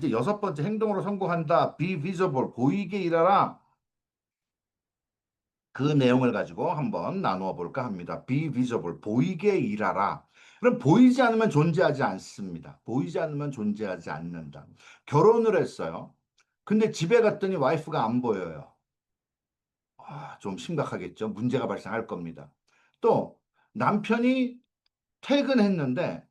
이제 여섯 번째 행동으로 성공한다. Be visible. 보이게 일하라. 그 내용을 가지고 한번 나누어 볼까 합니다. Be visible. 보이게 일하라. 그럼 보이지 않으면 존재하지 않습니다. 보이지 않으면 존재하지 않는다. 결혼을 했어요. 근데 집에 갔더니 와이프가 안 보여요. 좀 심각하겠죠. 문제가 발생할 겁니다. 또 남편이 퇴근했는데,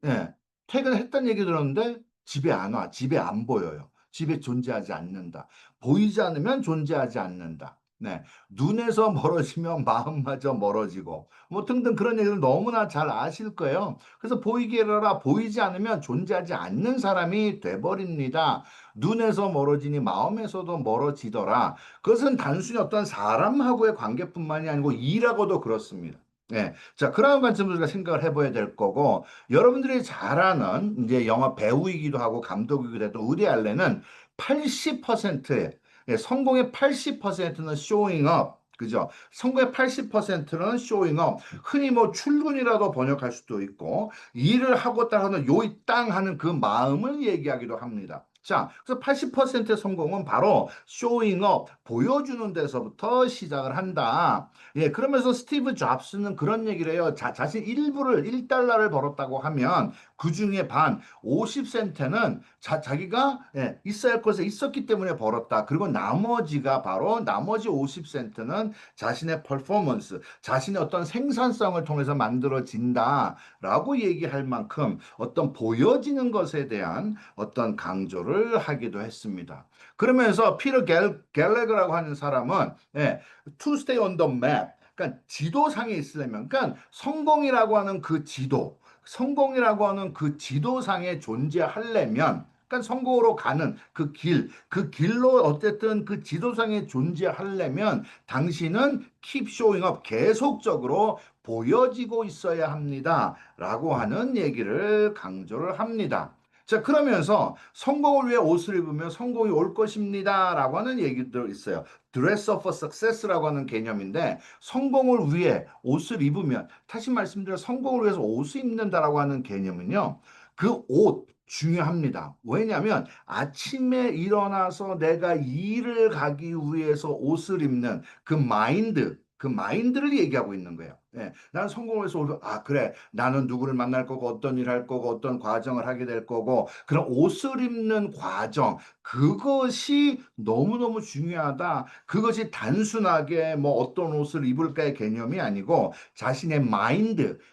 예, 퇴근했다는 얘기 들었는데 집에 안 와. 집에 안 보여요. 집에 존재하지 않는다. 보이지 않으면 존재하지 않는다. 네. 눈에서 멀어지면 마음마저 멀어지고 뭐 등등 그런 얘기를 너무나 잘 아실 거예요. 그래서 보이게 해라. 보이지 않으면 존재하지 않는 사람이 돼버립니다. 눈에서 멀어지니 마음에서도 멀어지더라. 그것은 단순히 어떤 사람하고의 관계뿐만이 아니고 일하고도 그렇습니다. 네. 자, 그런 관점으로 우리가 생각을 해봐야 될 거고, 여러분들이 잘 아는 이제 영화 배우이기도 하고 감독이기도 해도 우디 알렌은 80%의 성공의 80%는 showing up. 그죠? 성공의 80%는 showing up. 흔히 뭐 출근이라도 번역할 수도 있고, 일을 하고 따라하는 요이 땅 하는 그 마음을 얘기하기도 합니다. 자, 그래서 80%의 성공은 바로 showing up, 보여주는 데서부터 시작을 한다. 예, 그러면서 스티브 잡스는 그런 얘기를 해요. 자신 일부를 1달러를 벌었다고 하면 그 중에 반, 50센트는 자기가 있어야 할 것에 있었기 때문에 벌었다. 그리고 나머지가 바로 나머지 50센트는 자신의 퍼포먼스, 자신의 어떤 생산성을 통해서 만들어진다라고 얘기할 만큼 어떤 보여지는 것에 대한 어떤 강조를 하기도 했습니다. 그러면서 피터 갤레그라고 하는 사람은 to stay on the map. 그러니까 지도상에 있으려면, 그러니까 성공이라고 하는 그 지도, 성공이라고 하는 그 지도상에 존재하려면, 그러니까 성공으로 가는 그 길, 그 길로 어쨌든 그 지도상에 존재하려면 당신은 keep showing up, 계속적으로 보여지고 있어야 합니다. 라고 하는 얘기를 강조를 합니다. 자, 그러면서 성공을 위해 옷을 입으면 성공이 올 것입니다. 라고 하는 얘기도 있어요. dress up for success라고 하는 개념인데 성공을 위해 옷을 입으면 다시 말씀드려 성공을 위해서 옷을 입는다라고 하는 개념은요. 그 옷 중요합니다. 왜냐하면 아침에 일어나서 내가 일을 가기 위해서 옷을 입는 그 마인드를 얘기하고 있는 거예요. 예, 난 성공을 위해서 그래. 나는 누구를 만날 거고 어떤 일을 할 거고 어떤 과정을 하게 될 거고 그런 옷을 입는 과정 그것이 너무너무 중요하다. 그것이 단순하게 뭐 어떤 옷을 입을까의 개념이 아니고 자신의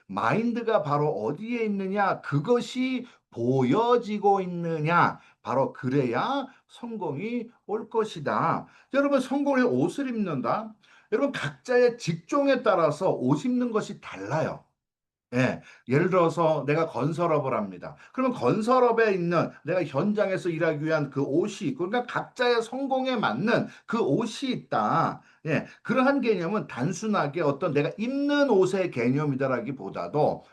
마인드가 바로 어디에 있느냐, 그것이 보여지고 있느냐, 바로 그래야 성공이 올 것이다. 여러분, 성공의 옷을 입는다? 여러분, 각자의 직종에 따라서 옷 입는 것이 달라요. 예, 예를 들어서 내가 건설업을 합니다. 그러면 건설업에 있는 내가 현장에서 일하기 위한 그 옷이 있고, 그러니까 각자의 성공에 맞는 그 옷이 있다. 예, 그러한 개념은 단순하게 어떤 내가 입는 옷의 개념이다라기보다도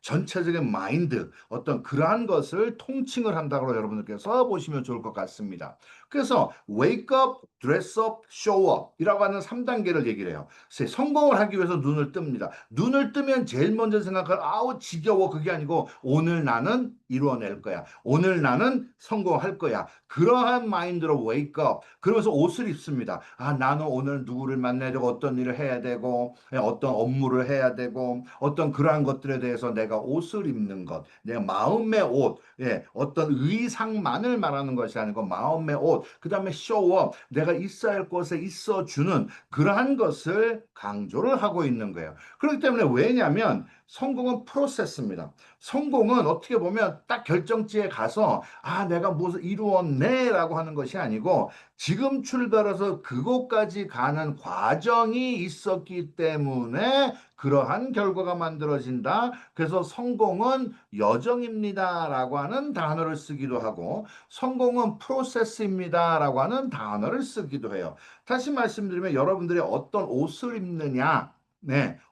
전체적인 마인드, 어떤 그러한 것을 통칭을 한다고 여러분들께서 보시면 좋을 것 같습니다. 그래서 wake up, dress up, show up 이라고 하는 3단계를 얘기를 해요. 성공을 하기 위해서 눈을 뜹니다. 눈을 뜨면 제일 먼저 생각할 아우 지겨워 그게 아니고 오늘 나는 이루어낼 거야. 오늘 나는 성공할 거야. 그러한 마인드로 wake up. 그러면서 옷을 입습니다. 나는 오늘 누구를 만나야 되고 어떤 일을 해야 되고 어떤 업무를 해야 되고 어떤 그러한 것들에 대해서 내가 옷을 입는 것. 내 마음의 옷. 어떤 의상만을 말하는 것이 아니고 마음의 옷. 그다음에 show up. 내가 있어야 할 곳에 있어 주는 그러한 것을 강조를 하고 있는 거예요. 그렇기 때문에 왜냐하면 성공은 프로세스입니다. 성공은 어떻게 보면 딱 결정지에 가서 내가 무엇을 이루었네라고 하는 것이 아니고 지금 출발해서 그곳까지 가는 과정이 있었기 때문에 그러한 결과가 만들어진다. 그래서 성공은 여정입니다라고 하는 단어를 쓰기도 하고 성공은 프로세스입니다라고 하는 단어를 쓰기도 해요. 다시 말씀드리면 여러분들이 어떤 옷을 입느냐,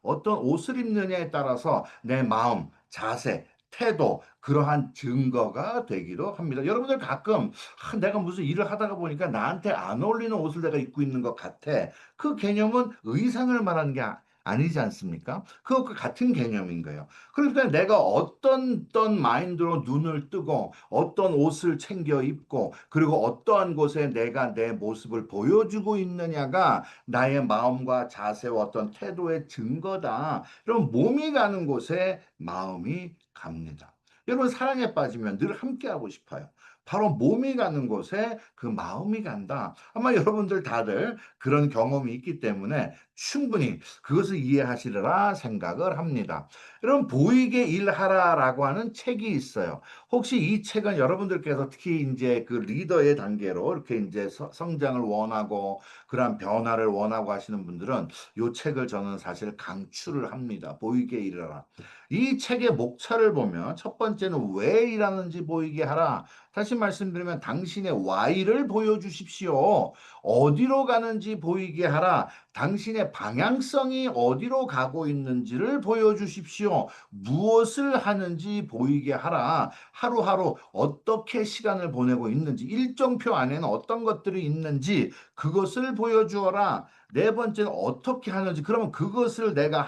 어떤 옷을 입느냐에 따라서 내 마음, 자세, 태도, 그러한 증거가 되기도 합니다. 여러분들 가끔 내가 무슨 일을 하다가 보니까 나한테 안 어울리는 옷을 내가 입고 있는 것 같아. 그 개념은 의상을 말하는 게 아니지 않습니까? 그것과 같은 개념인 거예요. 그러니까 내가 어떤 마인드로 눈을 뜨고 어떤 옷을 챙겨 입고 그리고 어떠한 곳에 내가 내 모습을 보여주고 있느냐가 나의 마음과 자세와 어떤 태도의 증거다. 여러분 몸이 가는 곳에 마음이 갑니다. 여러분 사랑에 빠지면 늘 함께하고 싶어요. 바로 몸이 가는 곳에 그 마음이 간다. 아마 여러분들 다들 그런 경험이 있기 때문에 충분히 그것을 이해하시리라 생각을 합니다. 여러분 보이게 일하라라고 하는 책이 있어요. 혹시 이 책은 여러분들께서 특히 이제 그 리더의 단계로 이렇게 이제 성장을 원하고 그러한 변화를 원하고 하시는 분들은 이 책을 저는 사실 강추를 합니다. 보이게 일하라. 이 책의 목차를 보면 첫 번째는 왜 일하는지 보이게 하라. 다시 말씀드리면 당신의 Y를 보여주십시오. 어디로 가는지 보이게 하라. 당신의 방향성이 어디로 가고 있는지를 보여주십시오. 무엇을 하는지 보이게 하라. 하루하루 어떻게 시간을 보내고 있는지, 일정표 안에는 어떤 것들이 있는지 그것을 보여주어라. 네 번째는 어떻게 하는지, 그러면 그것을 내가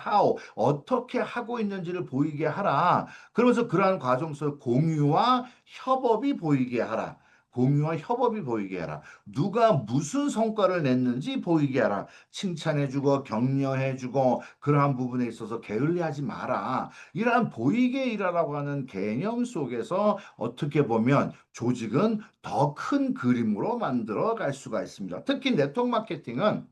어떻게 하고 있는지를 보이게 하라. 그러면서 그러한 과정 속 공유와 협업이 보이게 하라. 공유와 협업이 보이게 하라. 누가 무슨 성과를 냈는지 보이게 하라. 칭찬해주고 격려해주고 그러한 부분에 있어서 게을리하지 마라. 이러한 보이게 일하라고 하는 개념 속에서 어떻게 보면 조직은 더 큰 그림으로 만들어 갈 수가 있습니다. 특히 네트워크 마케팅은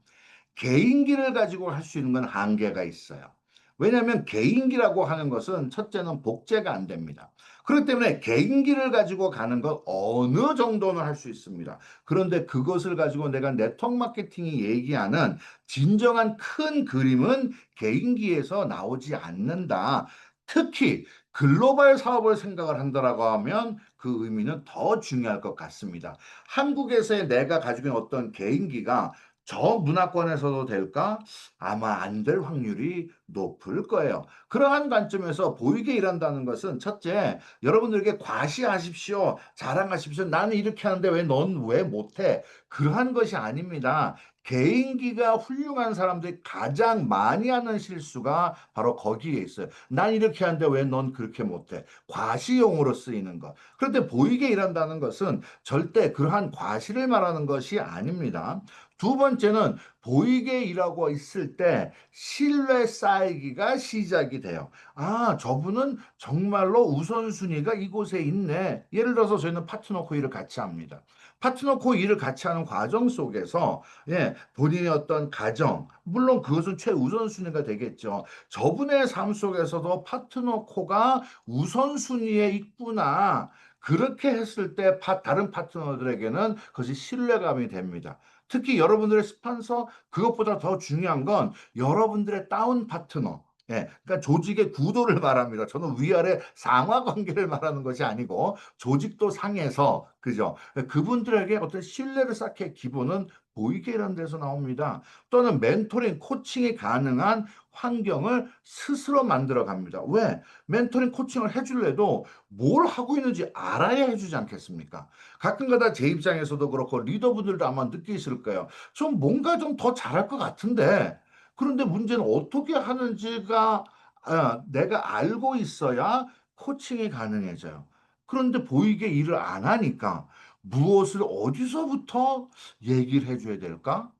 개인기를 가지고 할 수 있는 건 한계가 있어요. 왜냐하면 개인기라고 하는 것은 첫째는 복제가 안 됩니다. 그렇기 때문에 개인기를 가지고 가는 것 어느 정도는 할 수 있습니다. 그런데 그것을 가지고 내가 네트워크 마케팅이 얘기하는 진정한 큰 그림은 개인기에서 나오지 않는다. 특히 글로벌 사업을 생각을 한다라고 하면 그 의미는 더 중요할 것 같습니다. 한국에서의 내가 가지고 있는 어떤 개인기가 저 문화권에서도 될까? 아마 안 될 확률이 높을 거예요. 그러한 관점에서 보이게 일한다는 것은 첫째, 여러분들에게 과시하십시오. 자랑하십시오. 나는 이렇게 하는데 왜 넌 왜 못해? 그러한 것이 아닙니다. 개인기가 훌륭한 사람들이 가장 많이 하는 실수가 바로 거기에 있어요. 난 이렇게 하는데 왜 넌 그렇게 못해? 과시용으로 쓰이는 것. 그런데 보이게 일한다는 것은 절대 그러한 과시를 말하는 것이 아닙니다. 두 번째는 보이게 일하고 있을 때 신뢰 쌓이기가 시작이 돼요. 아, 저분은 정말로 우선순위가 이곳에 있네. 예를 들어서 저희는 파트너 코일을 같이 합니다. 파트너 코일을 같이 하는 과정 속에서 본인의 어떤 가정, 물론 그것은 최우선순위가 되겠죠. 저분의 삶 속에서도 파트너 코가 우선순위에 있구나. 그렇게 했을 때 다른 파트너들에게는 그것이 신뢰감이 됩니다. 특히 여러분들의 스폰서, 그것보다 더 중요한 건 여러분들의 다운 파트너. 그러니까 조직의 구도를 말합니다. 저는 위아래 상하 관계를 말하는 것이 아니고 조직도 상에서 그죠? 그분들에게 어떤 신뢰를 쌓게 기본은 보이게 이런 데서 나옵니다. 또는 멘토링, 코칭이 가능한 환경을 스스로 만들어 갑니다. 왜? 멘토링, 코칭을 해줄래도 뭘 하고 있는지 알아야 해주지 않겠습니까? 가끔가다 제 입장에서도 그렇고 리더분들도 아마 느끼실 거예요. 좀 뭔가 좀 더 잘할 것 같은데 그런데 문제는 어떻게 하는지가 내가 알고 있어야 코칭이 가능해져요. 그런데 보이게 일을 안 하니까 무엇을 어디서부터 얘기를 해줘야 될까?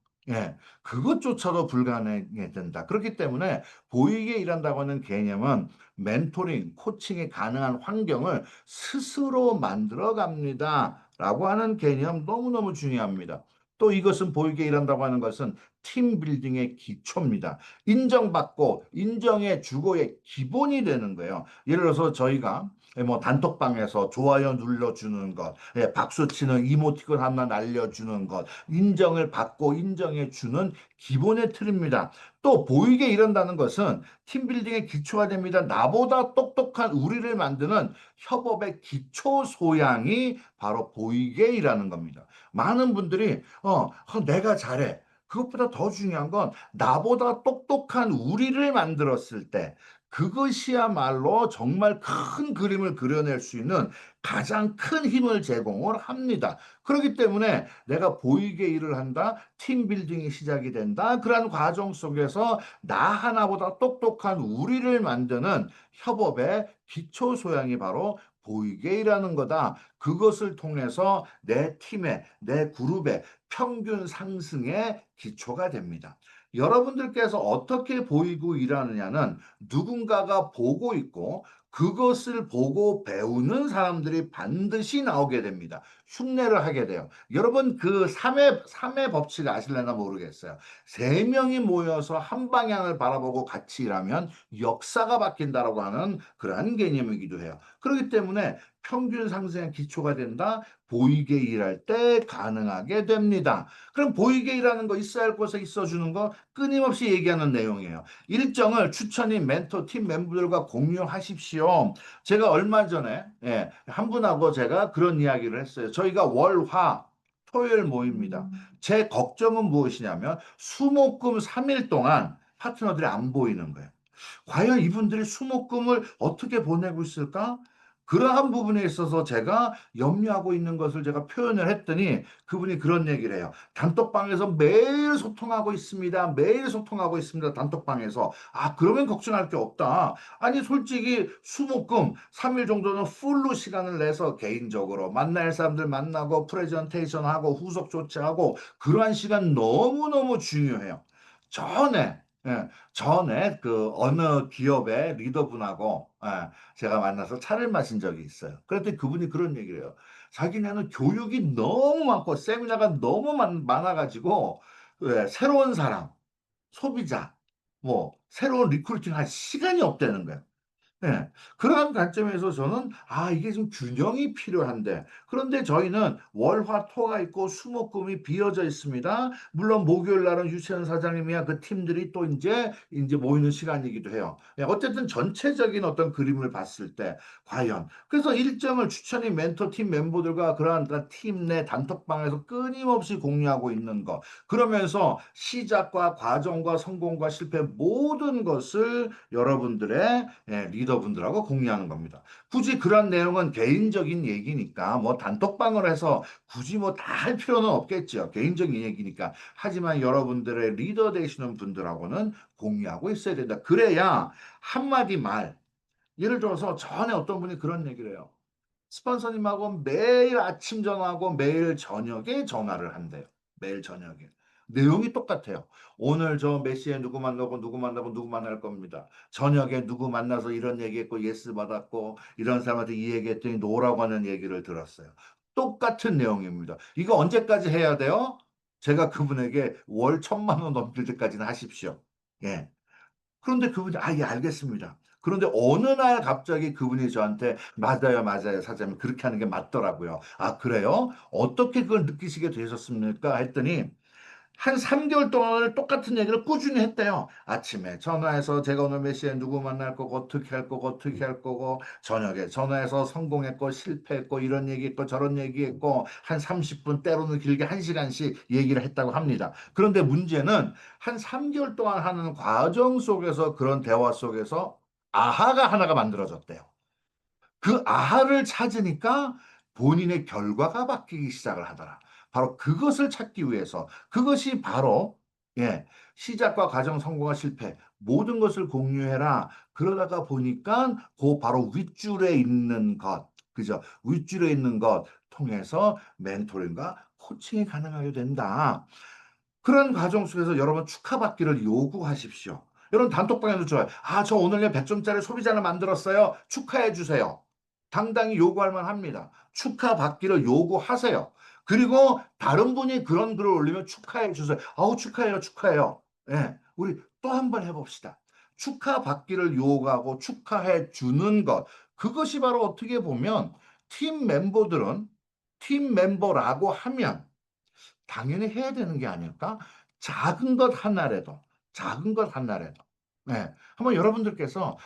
그것조차도 불가능해 된다. 그렇기 때문에 보이게 일한다고 하는 개념은 멘토링, 코칭이 가능한 환경을 스스로 만들어 갑니다. 라고 하는 개념 너무너무 중요합니다. 또 이것은 보이게 일한다고 하는 것은 팀 빌딩의 기초입니다. 인정받고 인정해 주고의 기본이 되는 거예요. 예를 들어서 저희가 뭐 단톡방에서 좋아요 눌러주는 것, 박수 치는 이모티콘 하나 날려주는 것, 인정을 받고 인정해 주는 기본의 틀입니다. 또 보이게 이런다는 것은 팀빌딩의 기초가 됩니다. 나보다 똑똑한 우리를 만드는 협업의 기초 소양이 바로 보이게 일하는 겁니다. 많은 분들이 내가 잘해. 그것보다 더 중요한 건 나보다 똑똑한 우리를 만들었을 때 그것이야말로 정말 큰 그림을 그려낼 수 있는 가장 큰 힘을 제공을 합니다. 그렇기 때문에 내가 보이게 일을 한다, 팀 빌딩이 시작이 된다. 그러한 과정 속에서 나 하나보다 똑똑한 우리를 만드는 협업의 기초 소양이 바로 보이게 일하는 거다. 그것을 통해서 내 팀의, 내 그룹의 평균 상승의 기초가 됩니다. 여러분들께서 어떻게 보이고 일하느냐는 누군가가 보고 있고 그것을 보고 배우는 사람들이 반드시 나오게 됩니다. 흉내를 하게 돼요. 여러분 그 삼의 법칙 아실려나 모르겠어요. 세 명이 모여서 한 방향을 바라보고 같이 일하면 역사가 바뀐다라고 하는 그러한 개념이기도 해요. 그렇기 때문에 평균 상승의 기초가 된다. 보이게 일할 때 가능하게 됩니다. 그럼 보이게 일하는 거 있어야 할 곳에 있어주는 거 끊임없이 얘기하는 내용이에요. 일정을 추천인 멘토 팀 멤버들과 공유하십시오. 제가 얼마 전에 한 분하고 제가 그런 이야기를 했어요. 저희가 월, 화, 토요일 모입니다. 제 걱정은 무엇이냐면 수목금 3일 동안 파트너들이 안 보이는 거예요. 과연 이분들이 수목금을 어떻게 보내고 있을까? 그러한 부분에 있어서 제가 염려하고 있는 것을 제가 표현을 했더니 그분이 그런 얘기를 해요. 단톡방에서 매일 소통하고 있습니다. 매일 소통하고 있습니다. 단톡방에서. 아, 그러면 걱정할 게 없다. 아니, 솔직히 수목금 3일 정도는 풀로 시간을 내서 개인적으로 만날 사람들 만나고 프레젠테이션 하고 후속 조치하고 그러한 시간 너무너무 중요해요. 전에 전에 그 어느 기업의 리더분하고 제가 만나서 차를 마신 적이 있어요. 그랬더니 그분이 그런 얘기를 해요. 자기네는 교육이 너무 많고 세미나가 너무 많아가지고 새로운 사람, 소비자, 뭐 새로운 리크루팅 할 시간이 없다는 거예요. 예. 그러한 관점에서 저는 이게 좀 균형이 필요한데 그런데 저희는 월화 토가 있고 수목금이 비어져 있습니다. 물론 목요일 날은 유치원 사장님이야 그 팀들이 또 이제 모이는 시간이기도 해요. 예, 어쨌든 전체적인 어떤 그림을 봤을 때 과연 그래서 일정을 추천인 멘토 팀 멤버들과 그러한 팀 내 단톡방에서 끊임없이 공유하고 있는 것 그러면서 시작과 과정과 성공과 실패 모든 것을 여러분들의 리더분들하고 공유하는 겁니다. 굳이 그런 내용은 개인적인 얘기니까 뭐 단톡방을 해서 굳이 뭐 다 할 필요는 없겠죠. 개인적인 얘기니까. 하지만 여러분들의 리더 되시는 분들하고는 공유하고 있어야 된다. 그래야 한마디 말. 예를 들어서 전에 어떤 분이 그런 얘기를 해요. 스폰서님하고 매일 아침 전화하고 매일 저녁에 전화를 한대요. 매일 저녁에. 내용이 똑같아요. 오늘 저 몇 시에 누구 만나고 누구 만나고 누구 만날 겁니다. 저녁에 누구 만나서 이런 얘기했고 예스 받았고 이런 사람한테 이 얘기했더니 노라고 하는 얘기를 들었어요. 똑같은 내용입니다. 이거 언제까지 해야 돼요? 제가 그분에게 월 1,000만 원 넘길 때까지는 하십시오. 예. 그런데 그분이 예, 알겠습니다. 그런데 어느 날 갑자기 그분이 저한테 맞아요, 맞아요, 사장님. 그렇게 하는 게 맞더라고요. 아, 그래요? 어떻게 그걸 느끼시게 되셨습니까? 했더니 한 3개월 동안을 똑같은 얘기를 꾸준히 했대요. 아침에 전화해서 제가 오늘 몇 시에 누구 만날 거고 어떻게 할 거고 어떻게 할 거고 저녁에 전화해서 성공했고 실패했고 이런 얘기했고 저런 얘기했고 한 30분 때로는 길게 1시간씩 얘기를 했다고 합니다. 그런데 문제는 한 3개월 동안 하는 과정 속에서 그런 대화 속에서 아하가 하나가 만들어졌대요. 그 아하를 찾으니까 본인의 결과가 바뀌기 시작을 하더라. 바로 그것을 찾기 위해서 그것이 바로 시작과 과정 성공과 실패 모든 것을 공유해라. 그러다가 보니까 그 바로 윗줄에 있는 것 그죠? 윗줄에 있는 것 통해서 멘토링과 코칭이 가능하게 된다. 그런 과정 속에서 여러분 축하받기를 요구하십시오. 여러분 단톡방에도 좋아요. 저 오늘 100점짜리 소비자를 만들었어요. 축하해 주세요. 당당히 요구할 만합니다. 축하받기를 요구하세요. 그리고 다른 분이 그런 글을 올리면 축하해 주세요. 아우 축하해요, 축하해요. 예, 우리 또 한 번 해봅시다. 축하받기를 요구하고 축하해 주는 것. 그것이 바로 어떻게 보면 팀 멤버들은 팀 멤버라고 하면 당연히 해야 되는 게 아닐까? 작은 것 하나라도, 작은 것 하나라도. 네. 한번 여러분들께서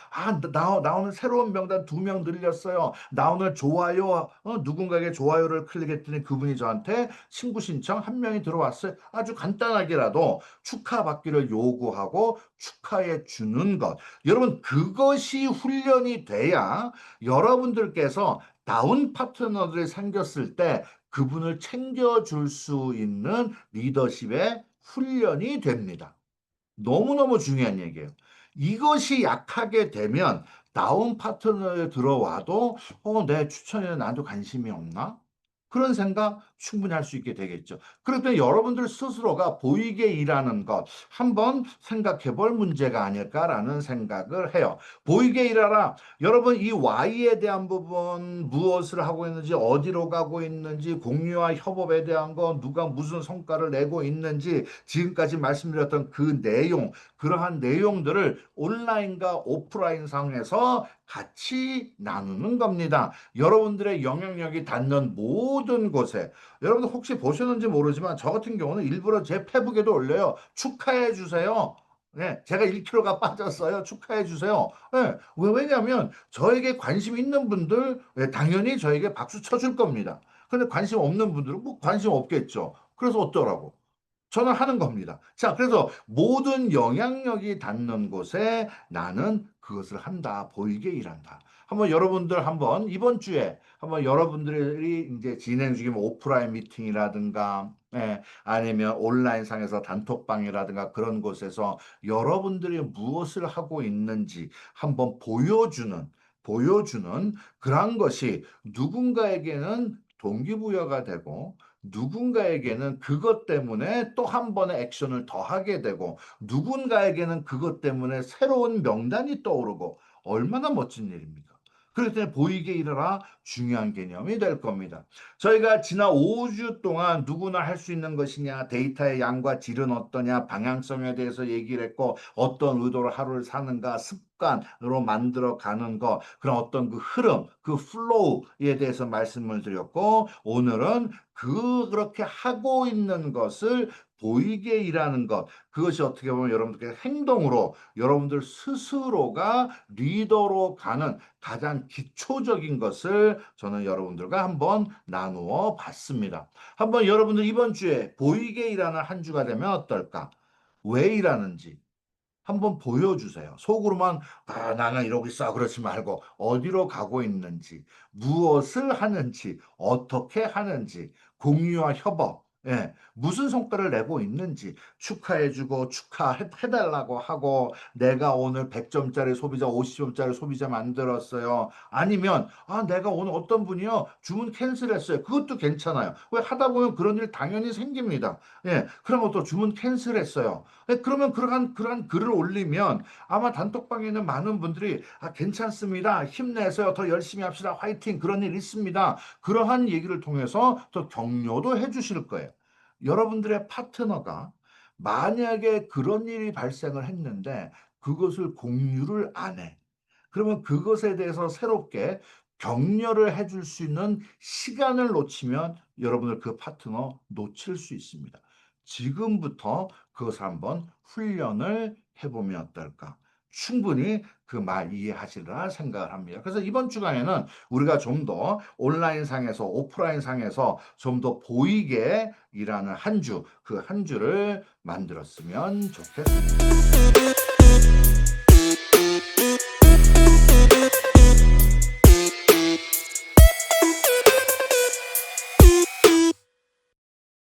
나 오늘 새로운 명단 2명 늘렸어요. 나 오늘 좋아요, 누군가에게 좋아요를 클릭했더니 그분이 저한테 친구 신청 1명이 들어왔어요. 아주 간단하게라도 축하받기를 요구하고 축하해 주는 것. 여러분, 그것이 훈련이 돼야 여러분들께서 다운 파트너들이 생겼을 때 그분을 챙겨줄 수 있는 리더십의 훈련이 됩니다. 너무너무 중요한 얘기예요. 이것이 약하게 되면 다운 파트너에 들어와도 내 추천에 나한테 관심이 없나? 그런 생각 충분히 할 수 있게 되겠죠. 그럴 때 여러분들 스스로가 보이게 일하는 것 한번 생각해 볼 문제가 아닐까라는 생각을 해요. 보이게 일하라. 여러분 이 Y에 대한 부분 무엇을 하고 있는지 어디로 가고 있는지 공유와 협업에 대한 거 누가 무슨 성과를 내고 있는지 지금까지 말씀드렸던 그 내용 그러한 내용들을 온라인과 오프라인 상에서 같이 나누는 겁니다. 여러분들의 영향력이 닿는 모든 곳에 여러분들 혹시 보셨는지 모르지만 저 같은 경우는 일부러 제 페북에도 올려요. 축하해 주세요. 네, 제가 1kg가 빠졌어요. 축하해 주세요. 네, 왜냐하면 저에게 관심 있는 분들 당연히 저에게 박수 쳐줄 겁니다. 근데 관심 없는 분들은 뭐 관심 없겠죠. 그래서 어쩌라고? 저는 하는 겁니다. 자, 그래서 모든 영향력이 닿는 곳에 나는 그것을 한다. 보이게 일한다. 한번 여러분들 한번 이번 주에 한번 여러분들이 이제 진행 중인 오프라인 미팅이라든가 아니면 온라인 상에서 단톡방이라든가 그런 곳에서 여러분들이 무엇을 하고 있는지 한번 보여주는 그런 것이 누군가에게는 동기부여가 되고 누군가에게는 그것 때문에 또 한 번의 액션을 더 하게 되고 누군가에게는 그것 때문에 새로운 명단이 떠오르고 얼마나 멋진 일입니까? 그렇기 때문에 보이게 일어라 중요한 개념이 될 겁니다. 저희가 지난 5주 동안 누구나 할 수 있는 것이냐, 데이터의 양과 질은 어떠냐, 방향성에 대해서 얘기를 했고 어떤 의도로 하루를 사는가, 습관으로 만들어 가는 것, 그런 어떤 그 흐름, 그 플로우에 대해서 말씀을 드렸고 오늘은 그렇게 하고 있는 것을 보이게 일하는 것. 그것이 어떻게 보면 여러분들께 행동으로 여러분들 스스로가 리더로 가는 가장 기초적인 것을 저는 여러분들과 한번 나누어 봤습니다. 한번 여러분들 이번 주에 보이게 일하는 한 주가 되면 어떨까? 왜 일하는지, 한번 보여주세요. 속으로만 나는 이러고 있어 그렇지 말고 어디로 가고 있는지 무엇을 하는지 어떻게 하는지 공유와 협업 무슨 성과를 내고 있는지 축하해주고 축하해달라고 하고 내가 오늘 100점짜리 소비자 50점짜리 소비자 만들었어요. 아니면 내가 오늘 어떤 분이요 주문 캔슬했어요. 그것도 괜찮아요. 왜 하다 보면 그런 일 당연히 생깁니다. 그럼 또 주문 캔슬했어요. 그러면 그러한 글을 올리면 아마 단톡방에 있는 많은 분들이 괜찮습니다. 힘내세요. 더 열심히 합시다. 화이팅. 그런 일 있습니다. 그러한 얘기를 통해서 더 격려도 해 주실 거예요. 여러분들의 파트너가 만약에 그런 일이 발생을 했는데 그것을 공유를 안 해. 그러면 그것에 대해서 새롭게 격려를 해줄 수 있는 시간을 놓치면 여러분들 그 파트너 놓칠 수 있습니다. 지금부터 그것을 한번 훈련을 해보면 어떨까? 충분히 그 말 이해하시리라 생각을 합니다. 그래서 이번 주간에는 우리가 좀 더 온라인 상에서 오프라인 상에서 좀 더 보이게 일하는 한 주, 그 한 주를 만들었으면 좋겠습니다.